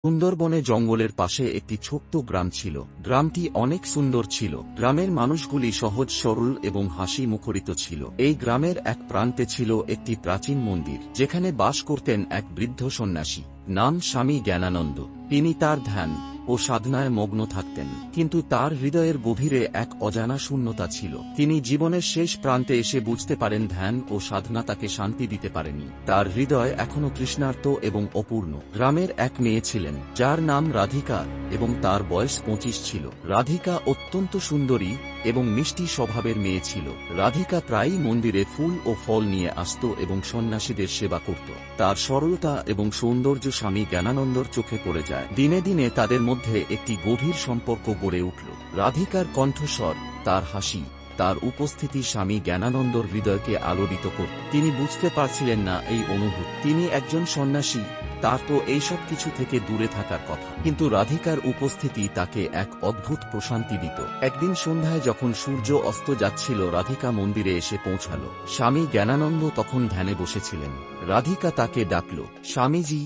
সুন্দরবনে জঙ্গলের পাশে একটি ছোট্ট গ্রাম ছিল। গ্রামটি অনেক সুন্দর ছিল। গ্রামের মানুষগুলি সহজ সরল এবং হাসি মুখরিত ছিল। এই গ্রামের এক প্রান্তে ছিল একটি প্রাচীন মন্দির, যেখানে বাস করতেন এক বৃদ্ধ সন্ন্যাসী, নাম স্বামী জ্ঞানানন্দ। তিনি তার ধ্যান ও সাধনায় মগ্ন থাকতেন, কিন্তু তার হৃদয়ের গভীরে এক অজানা শূন্যতা ছিল। তিনি জীবনের শেষ প্রান্তে এসে বুঝতে পারেন ধ্যান ও সাধনা তাকে শান্তি দিতে পারেনি। তার হৃদয় এখনো তৃষ্ণার্ত এবং অপূর্ণ। গ্রামের এক মেয়ে ছিলেন, যার নাম রাধিকা, এবং তার বয়স 25 ছিল। রাধিকা অত্যন্ত সুন্দরী এবং মিষ্টি স্বভাবের মেয়ে ছিল। রাধিকা প্রায়ই মন্দিরে ফুল ও ফল নিয়ে আসত এবং সন্ন্যাসীদের সেবা করত। তার সরলতা এবং সৌন্দর্য স্বামী জ্ঞানানন্দর চোখে পড়ে যায়। দিনে দিনে তাদের মধ্যে একটি গভীর সম্পর্ক গড়ে উঠল। রাধিকার কণ্ঠস্বর, তার হাসি, তার উপস্থিতি স্বামী জ্ঞানানন্দর হৃদয়কে আলোড়িত করত। তিনি বুঝতে পারছিলেন না এই অনুভূতি। তিনি একজন সন্ন্যাসী, তার তো এইসব কিছু থেকে দূরে থাকার কথা, কিন্তু রাধিকার উপস্থিতি তাকে এক অদ্ভুত প্রশান্তি দিত। একদিন সন্ধ্যায় যখন সূর্য অস্ত যাচ্ছিল, রাধিকা মন্দিরে এসে পৌঁছাল। স্বামী জ্ঞানানন্দ তখন ধ্যানে বসেছিলেন। রাধিকা তাকে ডাকল, স্বামীজি,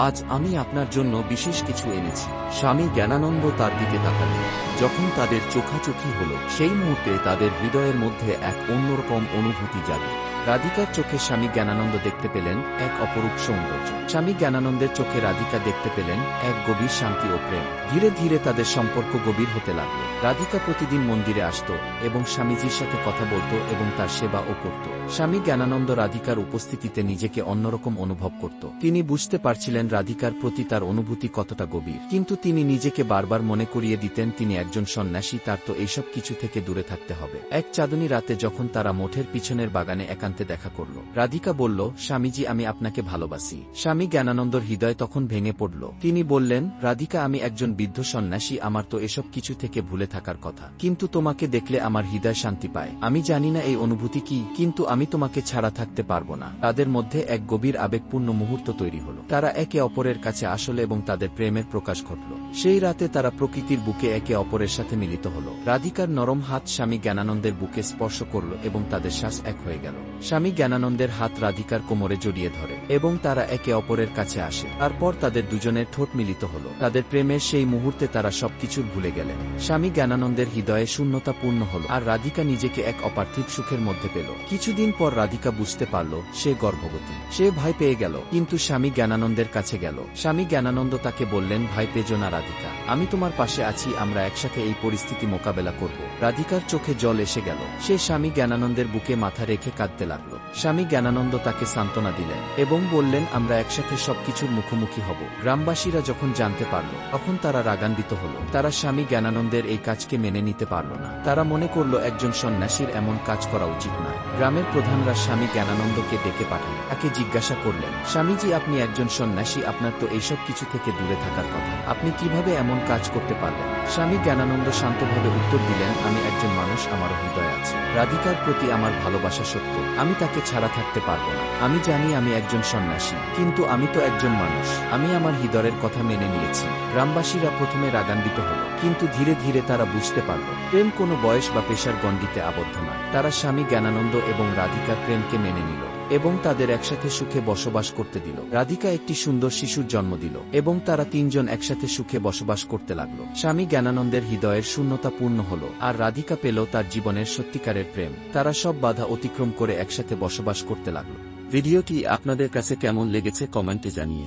আজ আমি আপনার জন্য বিশেষ কিছু এনেছি। স্বামী জ্ঞানানন্দ তার দিকে তাকালেন। যখন তাদের চোখাচোখি হল, সেই মুহূর্তে তাদের হৃদয়ের মধ্যে এক অন্যরকম অনুভূতি জাগে। রাধিকার চোখে স্বামী জ্ঞানানন্দ দেখতে পেলেন এক অপরূপ সৌন্দর্য। স্বামী জ্ঞানানন্দের চোখে রাধিকা দেখতে পেলেন এক গভীর শান্তি ও প্রেম। ধীরে ধীরে তাদের সম্পর্ক গভীর হতে লাগল। রাধিকা প্রতিদিন মন্দিরে আসত এবং স্বামীজির সাথে কথা বলত এবং তার সেবা ও করত। স্বামী জ্ঞানানন্দ রাধিকার উপস্থিতিতে নিজেকে অন্যরকম অনুভব করত। তিনি বুঝতে পারছিলেন রাধিকার প্রতি তার অনুভূতি কতটা গভীর, কিন্তু তিনি নিজেকে বারবার মনে করিয়ে দিতেন তিনি একজন সন্ন্যাসী, তার তো এইসব কিছু থেকে দূরে থাকতে হবে। এক চাঁদনী রাতে যখন তারা মঠের পিছনের বাগানে একান্তে দেখা করল, রাধিকা বলল, স্বামীজি, আমি আপনাকে ভালোবাসি। স্বামী জ্ঞানানন্দর হৃদয় তখন ভেঙে পড়ল। তিনি বললেন, রাধিকা, আমি একজন বৃদ্ধ সন্ন্যাসী, আমার তো এসব কিছু থেকে ভুলে থাকার কথা, কিন্তু তোমাকে দেখলে আমার হৃদয় শান্তি পায়। আমি জানি না এই অনুভূতি কি, কিন্তু আমি তোমাকে ছাড়া থাকতে পারবো না। তাদের মধ্যে এক গভীর আবেগপূর্ণ মুহূর্ত তৈরি হল। তারা একে অপরের কাছে আসলে এবং তাদের প্রেমের প্রকাশ ঘটল। সেই রাতে তারা প্রকৃতির বুকে একে অপরের সাথে মিলিত হল। রাধিকার নরম হাত স্বামী জ্ঞানানন্দের বুকে স্পর্শ করল এবং তাদের শ্বাস এক হয়ে গেল। স্বামী জ্ঞানানন্দের হাত রাধিকার কোমরে জড়িয়ে ধরে এবং তারা একে অপরের কাছে আসে। তারপর তাদের দুজনের ঠোঁট মিলিত হল। তাদের প্রেমের সেই মুহূর্তে তারা সবকিছুর ভুলে গেলেন। স্বামী জ্ঞানানন্দের হৃদয়ে শূন্যতা পূর্ণ হল, আর রাধিকা নিজেকে এক অপার্থিব সুখের মধ্যে পেল। কিছুদিন পর রাধিকা বুঝতে পারল সে গর্ভবতী। সে ভয় পেয়ে গেল, কিন্তু স্বামী জ্ঞানানন্দের কাছে গেল। স্বামী জ্ঞানানন্দ তাকে বললেন, ভয় পেজো না রাধিকা, আমি তোমার পাশে আছি, আমরা একসাথে এই পরিস্থিতি মোকাবেলা করব। রাধিকার চোখে জল এসে গেল। সে স্বামী জ্ঞানানন্দের বুকে মাথা রেখে কাঁদতে লাগল। স্বামী জ্ঞানানন্দ তাকে সান্ত্বনা দিলেন এবং বললেন, আমরা একসাথে সবকিছুর মুখোমুখি হব। গ্রামবাসীরা যখন জানতে পারল, তখন তারা রাগান্বিত হল। তারা স্বামী জ্ঞানানন্দের এই কাজকে মেনে নিতে পারল না। তারা মনে করল একজন সন্ন্যাসীর এমন কাজ করা উচিত নয়। গ্রামের প্রধানরা স্বামী জ্ঞানানন্দকে ডেকে পাঠান। তাকে জিজ্ঞাসা করলেন, স্বামীজি, আপনি একজন সন্ন্যাসী, আপনার তো এইসব কিছু থেকে দূরে থাকার কথা, আপনি কিভাবে এমন কাজ করতে পারলেন? স্বামী জ্ঞানানন্দ শান্তভাবে উত্তর দিলেন, আমি একজন মানুষ, আমারও হৃদয় আছে। রাধিকার প্রতি আমার ভালোবাসা সত্য, আমি তাকে ছাড়া থাকতে পারবো না। আমি জানি আমি একজন সন্ন্যাসী, কিন্তু আমি তো একজন মানুষ। আমি আমার হৃদয়ের কথা মেনে নিয়েছি। গ্রামবাসীরা প্রথমে রাগান্বিত হল, কিন্তু ধীরে ধীরে তারা বুঝতে পারল প্রেম কোনো বয়স বা পেশার গণ্ডিতে আবদ্ধ নয়। তারা স্বামী জ্ঞানানন্দ এবং রাধিকার প্রেমকে মেনে নিল এবং তাদের একসাথে সুখে বসবাস করতে দিল। রাধিকা একটি সুন্দর শিশুর জন্ম দিল এবং তারা তিনজন একসাথে সুখে বসবাস করতে লাগলো। স্বামী জ্ঞানানন্দের হৃদয়ের শূন্যতা পূর্ণ হল, আর রাধিকা পেল তার জীবনের সত্যিকারের প্রেম। তারা সব বাধা অতিক্রম করে একসাথে বসবাস করতে লাগলো। ভিডিওটি আপনাদের কাছে কেমন লেগেছে কমেন্টে জানিয়ে।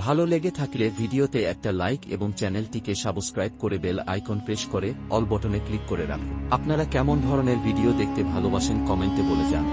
ভালো লেগে থাকলে ভিডিওতে একটা লাইক এবং চ্যানেলটিকে সাবস্ক্রাইব করে বেল আইকন প্রেস করে অল বটনে ক্লিক করে রাখুন। আপনারা কেমন ধরনের ভিডিও দেখতে ভালোবাসেন কমেন্টে বলে যান।